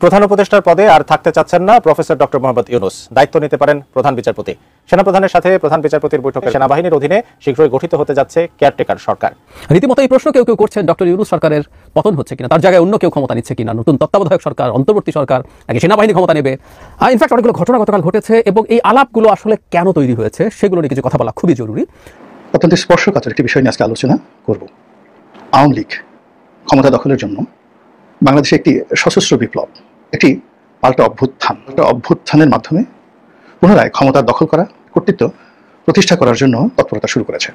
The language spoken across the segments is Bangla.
প্রধান উপদেষ্টার পদে আর থাকতে চাচ্ছেন না প্রফেসর ডক্টর মোহাম্মদ ইউনূস। দায়িত্ব নিতে পারেন প্রধান বিচারপতি। সেনাপ্রধানের সাথে প্রধান বিচারপতির বৈঠকে সেনাবাহিনীর অধীনে শীঘ্রই গঠিত হতে যাচ্ছে কেয়ারটেকার সরকার। রীতিমতো এই প্রশ্ন কেউ কেউ করছেন, ডক্টর ইউনূস সরকারের পতন হচ্ছে কিনা, তার জায়গায় অন্য কেউ ক্ষমতা নিচ্ছে কিনা, নতুন তত্ত্বাবধায়ক সরকার, অন্তর্বর্তী সরকার নাকি সেনাবাহিনী ক্ষমতা নেবে। ইনফ্যাক্ট অনেকগুলো ঘটনা গতকাল ঘটেছে এবং এই আলাপগুলো আসলে কেন তৈরি হয়েছে সেগুলো নিয়ে কিছু কথা বলা খুবই জরুরি। অত্যন্ত স্পর্শকাতর একটি বিষয় নিয়ে আজকে আলোচনা করব। আওয়ামী লীগ ক্ষমতা দখলের জন্য বাংলাদেশে একটি সশস্ত্র বিপ্লব, একটি পাল্টা অভ্যুত্থানের মাধ্যমে পুনরায় ক্ষমতা দখল করা, কর্তৃত্ব প্রতিষ্ঠা করার জন্য তৎপরতা শুরু করেছে।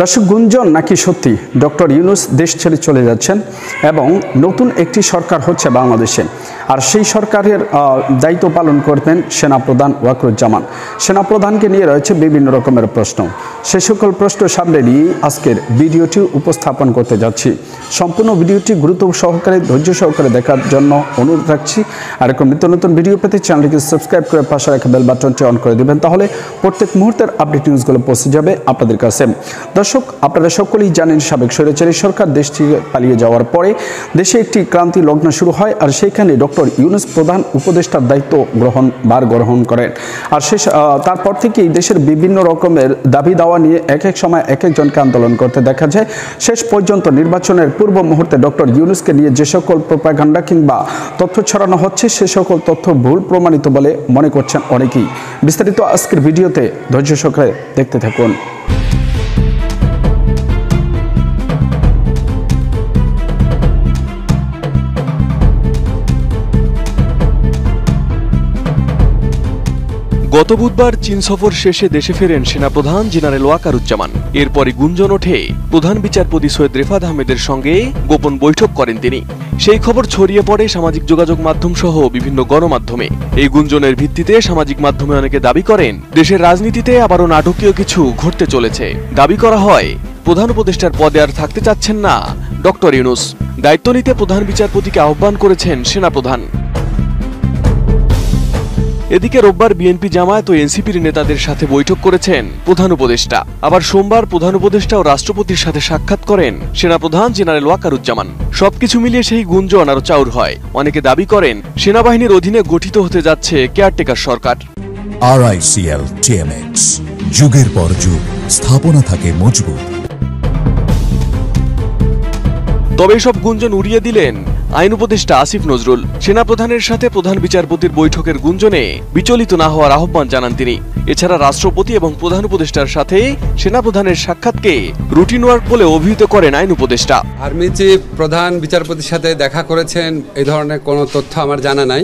দর্শক, গুঞ্জন নাকি সত্যি ডক্টর ইউনূস দেশ ছেড়ে চলে যাচ্ছেন এবং নতুন একটি সরকার হচ্ছে বাংলাদেশে, আর সেই সরকারের দায়িত্ব পালন করবেন সেনাপ্রধান ওয়াকরুজ্জামান। সেনাপ্রধানকে নিয়ে রয়েছে বিভিন্ন রকমের প্রশ্ন। সে সকল প্রশ্ন সামনে নিয়ে আজকের ভিডিওটি উপস্থাপন করতে যাচ্ছি। সম্পূর্ণ ভিডিওটি গুরুত্ব সহকারে ধৈর্য সহকারে দেখার জন্য অনুরোধ রাখছি। আর এরকম নিত্য নতুন ভিডিও পেতে চ্যানেলটিকে সাবস্ক্রাইব করে পাশে রাখা বেল বাটনটি অন করে দেবেন, তাহলে প্রত্যেক মুহূর্তের আপডেট নিউজগুলো পৌঁছে যাবে আপনাদের কাছে। দর্শক, আপনারা সকলেই জানেন সাবেক স্বৈরাচারী সরকার দেশ থেকে পালিয়ে যাওয়ার পরে দেশে একটি ক্রান্তি লগ্ন শুরু হয়, আর সেখানে ডক্টর ইউনূস প্রধান উপদেষ্টার দায়িত্ব গ্রহণ করেন। আর তারপর থেকেই দেশের বিভিন্ন রকমের দাবি দাওয়া নিয়ে এক এক সময় এক একজনকে আন্দোলন করতে দেখা যায়। শেষ পর্যন্ত নির্বাচনের পূর্ব মুহূর্তে ডক্টর ইউনূসকে নিয়ে যে সকল প্রোপাগান্ডা কিংবা তথ্য ছড়ানো হচ্ছে সে সকল তথ্য ভুল প্রমাণিত বলে মনে করছেন অনেকেই। বিস্তারিত আজকের ভিডিওতে ধৈর্য সহকারে দেখতে থাকুন। গত বুধবার চীন সফর শেষে দেশে ফেরেন সেনাপ্রধান জেনারেল ওয়াকারুজ্জামান। এরপরই গুঞ্জন ওঠে প্রধান বিচারপতি সৈয়দ রেফাত আহমেদের সঙ্গে গোপন বৈঠক করেন তিনি। সেই খবর ছড়িয়ে পড়ে সামাজিক যোগাযোগ মাধ্যম সহ বিভিন্ন গণমাধ্যমে। এই গুঞ্জনের ভিত্তিতে সামাজিক মাধ্যমে অনেকে দাবি করেন দেশের রাজনীতিতে আবারও নাটকীয় কিছু ঘটতে চলেছে। দাবি করা হয় প্রধান উপদেষ্টার পদে আর থাকতে চাচ্ছেন না ডক্টর ইউনূস। দায়িত্ব নিতে প্রধান বিচারপতিকে আহ্বান করেছেন সেনাপ্রধান। এদিকে রোববার বিএনপি, জামায়াত ও এনসিপির নেতাদের সাথে বৈঠক করেছেন প্রধান উপদেষ্টা। আবার সোমবার প্রধান উপদেষ্টা ও রাষ্ট্রপতির সাথে সাক্ষাৎ করেন সেনাপ্রধান জেনারেল ওয়াকারুজ্জামান। সবকিছু মিলিয়ে সেই গুঞ্জন আরো চাউর হয়। অনেকে দাবি করেন সেনাবাহিনীর অধীনে গঠিত হতে যাচ্ছে কেয়ারটেকার সরকার। RICL TMX, যুগের পর যুগ স্থাপনা থাকে মজবুত। তবে এসব গুঞ্জন উড়িয়ে দিলেন আইন উপদেষ্টা আসিফ নজরুল। সেনাপ্রধানের সাথে প্রধান বিচারপতির বৈঠকের গুঞ্জনে বিচলিত না হওয়ার আহ্বান জানান তিনি। এছাড়া রাষ্ট্রপতি এবং প্রধান উপদেষ্টার সাথে সেনাপ্রধানের সাক্ষাৎকে রুটিন ওয়ার্ক বলে অভিহিত করেন আইন উপদেষ্টা। আর্মি চিফ প্রধান বিচারপতির সাথে দেখা করেছেন এই ধরনের কোনো তথ্য আমার জানা নাই।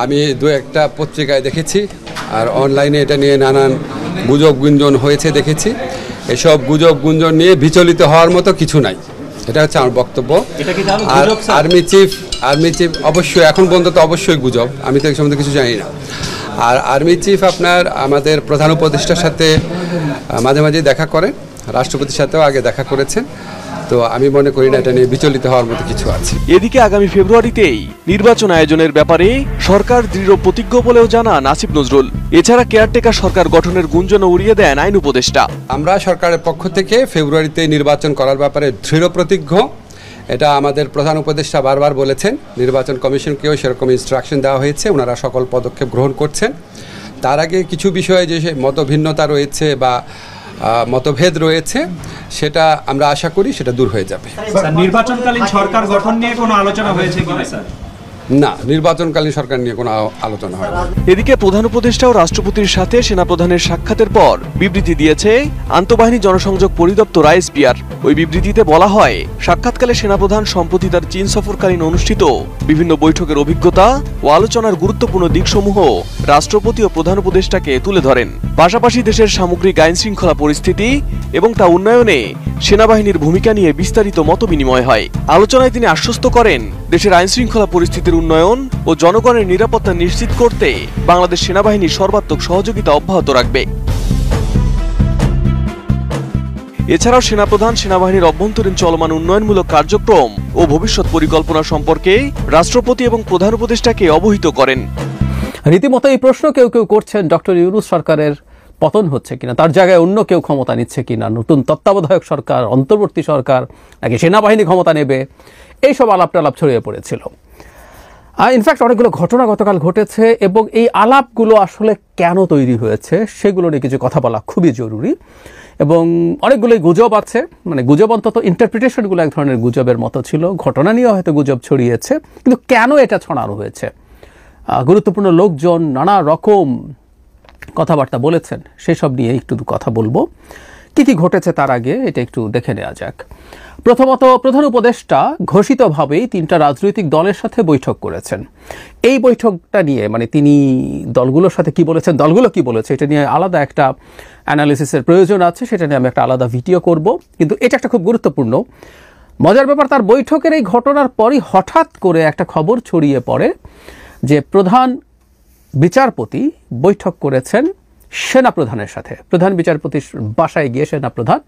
আমি দু একটা পত্রিকায় দেখেছি, আর অনলাইনে এটা নিয়ে নানান গুজব গুঞ্জন হয়েছে দেখেছি। এসব গুজব গুঞ্জন নিয়ে বিচলিত হওয়ার মতো কিছু নাই, এটা হচ্ছে আমার বক্তব্য। আর আর্মি চিফ অবশ্যই এখন পর্যন্ত তো অবশ্যই গুজব, আমি তো এই সম্বন্ধে কিছু জানি না। আর আর্মি চিফ আপনার আমাদের প্রধান উপদেষ্টার সাথে মাঝে মাঝে দেখা করেন, রাষ্ট্রপতির সাথেও আগে দেখা করেছেন। তো আমি মনে করি না এটা নিয়ে বিচলিত হওয়ার মতো কিছু আছে। এদিকে আগামী ফেব্রুয়ারিতেই নির্বাচন আয়োজনের ব্যাপারে সরকার দৃঢ় প্রতিজ্ঞ বলেও জানান আসিফ নজরুল। এছাড়া কেয়ারটেকার সরকার গঠনের গুঞ্জনও উড়িয়ে দেন আইন উপদেষ্টা। আমরা সরকারের পক্ষ থেকে ফেব্রুয়ারিতে নির্বাচন করার ব্যাপারে দৃঢ় প্রতিজ্ঞ। এটা আমাদের প্রধান উপদেষ্টা বারবার বলেছেন। নির্বাচন কমিশনকেও সেরকম ইনস্ট্রাকশন দেওয়া হয়েছে, ওনারা সকল পদক্ষেপ গ্রহণ করছেন। তার আগে কিছু বিষয়ে যে মতভিন্নতা রয়েছে বা মতভেদ রয়েছে সেটা আমরা আশা করি সেটা দূর হয়ে যাবে। নির্বাচনকালীন সরকার গঠন নিয়ে কোনো আলোচনা হয়েছে কিনা স্যার? না, নির্বাচনকালীন সরকার নিয়ে কোনো আলোচনা হয় না। এদিকে প্রধান উপদেষ্টা ও রাষ্ট্রপতির সাথে সেনাপ্রধানের সাক্ষাতের পর বিবৃতি দিয়েছে আন্তঃবাহিনী জনসংযোগ পরিদপ্তর ISPR। ওই বিবৃতিতে বলা হয় সাক্ষাৎকালে সেনাপ্রধান সম্প্রতি তার চীন সফরকালীন অনুষ্ঠিত বিভিন্ন বৈঠকের অভিজ্ঞতা ও আলোচনার গুরুত্বপূর্ণ দিকসমূহ রাষ্ট্রপতি ও প্রধান উপদেষ্টাকে তুলে ধরেন। পাশাপাশি দেশের সামগ্রিক আইন শৃঙ্খলা পরিস্থিতি এবং তা উন্নয়নে সেনাবাহিনীর ভূমিকা নিয়ে বিস্তারিত মতবিনিময় হয়। আলোচনায় তিনি আশ্বস্ত করেন দেশের আইন শৃঙ্খলা পরিস্থিতির উন্নয়ন ও জনগণের নিরাপত্তা নিশ্চিত করতে বাংলাদেশ সেনাবাহিনী সর্বাত্মক সহযোগিতা অব্যাহত রাখবে। এছাড়াও সেনাপ্রধান সেনাবাহিনীর অভ্যন্তরীণ চলমান উন্নয়নমূলক কার্যক্রম ও ভবিষ্যৎ পরিকল্পনা সম্পর্কে রাষ্ট্রপতি এবং প্রধান উপদেষ্টাকে অবহিত করেন। রীতিমতো এই প্রশ্ন কেউ কেউ করছেন, ডক্টর ইউনূস সরকারের পতন হচ্ছে কিনা, তার জায়গায় অন্য কেউ ক্ষমতা নিচ্ছে কিনা, নতুন তত্ত্বাবধায়ক সরকার, অন্তর্বর্তী সরকার নাকি সেনাবাহিনী ক্ষমতা নেবে। এইসব আলাপ টালাপ ছড়িয়ে পড়েছিল। ইনফ্যাক্ট অনেকগুলো ঘটনা গতকাল ঘটেছে এবং এই আলাপগুলো আসলে কেন তৈরি হয়েছে সেগুলো নিয়ে কিছু কথা বলা খুবই জরুরি। এবং অনেকগুলোই গুজব আছে, মানে গুজব অন্তত ইন্টারপ্রিটেশনগুলো এক ধরনের গুজবের মতো ছিল, ঘটনা নিয়েও হয়তো গুজব ছড়িয়েছে, কিন্তু কেন এটা ছড়ানো হয়েছে, গুরুত্বপূর্ণ লোকজন নানা রকম কথাবার্তা বলেছেন, সেসব নিয়ে একটু কথা বলবো। কি কি ঘটেছে তার আগে এটা একটু দেখে নেওয়া যাক। প্রথমত, প্রধান উপদেষ্টা ঘোষিতভাবেই 3টা রাজনৈতিক দলের সাথে বৈঠক করেছেন। এই বৈঠকটা নিয়ে মানে তিনি দলগুলোর সাথে কি বলেছেন, দলগুলো কি বলেছে, এটা নিয়ে আলাদা একটা অ্যানালিসিসের প্রয়োজন আছে, সেটা নিয়ে আমি একটা আলাদা ভিডিও করব। কিন্তু এটা একটা খুব গুরুত্বপূর্ণ মজার ব্যাপার, তার বৈঠকের এই ঘটনার পরই হঠাৎ করে একটা খবর ছড়িয়ে পড়ে যে প্রধান বিচারপতি বৈঠক করেছেন সেনাপ্রধানের সাথে। প্রধান বিচারপতির বাসায় গিয়ে সেনাপ্রধান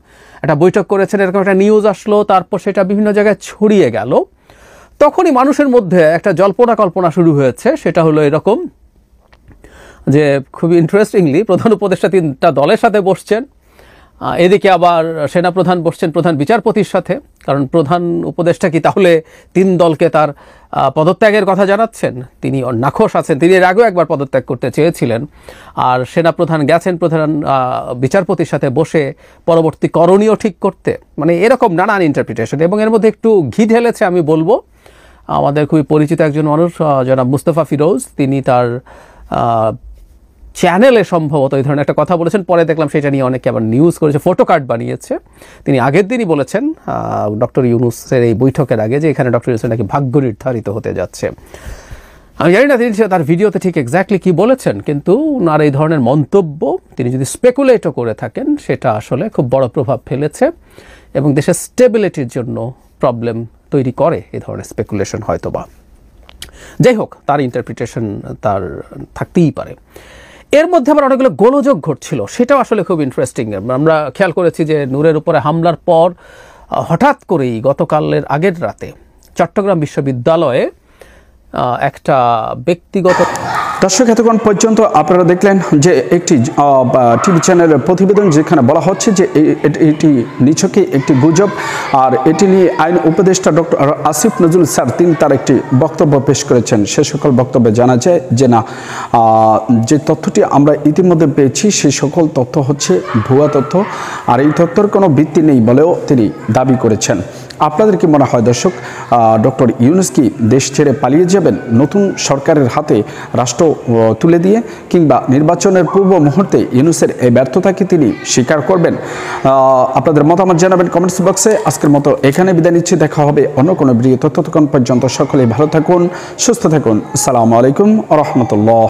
একটা বৈঠক করেছেন, এরকম একটা নিউজ আসলো, তারপর সেটা বিভিন্ন জায়গায় ছড়িয়ে গেল। তখনই মানুষের মধ্যে একটা জল্পনা কল্পনা শুরু হয়েছে, সেটা হলো এরকম যে খুবই ইন্টারেস্টিংলি প্রধান উপদেষ্টা 3টা দলের সাথে বসছেন, এদিকে আবার সেনাপ্রধান বসছেন প্রধান বিচারপতির সাথে। কারণ প্রধান উপদেষ্টা কি তাহলে 3 দলকে তার পদত্যাগের কথা জানাচ্ছেন? তিনি নাখোশ আছেন, তিনি এর আগেও একবার পদত্যাগ করতে চেয়েছিলেন। আর সেনাপ্রধান গেছেন প্রধান বিচারপতির সাথে বসে পরবর্তী করণীয় ঠিক করতে, মানে এরকম নানান ইন্টারপ্রিটেশন। এবং এর মধ্যে একটু ঘি ঢেলেছে আমি বলবো আমাদের খুবই পরিচিত একজন মানুষ জনাব মুস্তফা ফিরোজ, তিনি তার চ্যানেলে সম্ভবত এই ধরনের একটা কথা বলেছেন, পরে দেখলাম সেটা নিয়ে অনেকে আবার নিউজ করেছে, ফটো কার্ড বানিয়েছে। তিনি আগের দিনই বলেছেন ডক্টর ইউনূসের এই বৈঠকের আগে যে এখানে ডক্টর ইউনূসের নাকি ভাগ্য নির্ধারিত হতে যাচ্ছে। আমি জানি না তিনি তার ভিডিওতে ঠিক এক্স্যাক্টলি কী বলেছেন, কিন্তু ওনার এই ধরনের মন্তব্য তিনি যদি স্পেকুলেটও করে থাকেন সেটা আসলে খুব বড় প্রভাব ফেলেছে এবং দেশের স্টেবিলিটির জন্য প্রবলেম তৈরি করে এই ধরনের স্পেকুলেশন হয়তোবা। যাই হোক, তার ইন্টারপ্রিটেশন তার থাকতেই পারে। এর মধ্যে আবার অনেকগুলো গোলযোগ ঘটছিল, সেটাও আসলে খুব ইন্টারেস্টিং। আমরা খেয়াল করেছি যে নূরের উপরে হামলার পর হঠাৎ করেই গতকালের আগের রাতে চট্টগ্রাম বিশ্ববিদ্যালয়ে একটা ব্যক্তিগত দর্শক, এতক্ষণ পর্যন্ত আপনারা দেখলেন যে একটি টিভি চ্যানেলের প্রতিবেদন, যেখানে বলা হচ্ছে যে এটি নিছকই একটি গুজব। আর এটি নিয়ে আইন উপদেষ্টা ডক্টর আসিফ নজরুল স্যার তিনি তার একটি বক্তব্য পেশ করেছেন। সে সকল বক্তব্যে জানা যায় যে না, যে তথ্যটি আমরা ইতিমধ্যে পেয়েছি সেই সকল তথ্য হচ্ছে ভুয়া তথ্য, আর এই তথ্যের কোনো ভিত্তি নেই বলেও তিনি দাবি করেছেন। আপনাদের কি মনে হয় দর্শক, ডক্টর ইউনূস কি দেশ ছেড়ে পালিয়ে যাবেন নতুন সরকারের হাতে রাষ্ট্র তুলে দিয়ে, কিংবা নির্বাচনের পূর্ব মুহূর্তে ইউনূসের এই ব্যর্থতাকে তিনি স্বীকার করবেন? আপনাদের মতামত জানাবেন কমেন্টস বক্সে। আজকের মতো এখানে বিদায় নিচ্ছি, দেখা হবে অন্য কোনো ভিডিও। ততক্ষণ পর্যন্ত সকলেই ভালো থাকুন, সুস্থ থাকুন। আসসালামু আলাইকুম ওয়া রাহমাতুল্লাহ।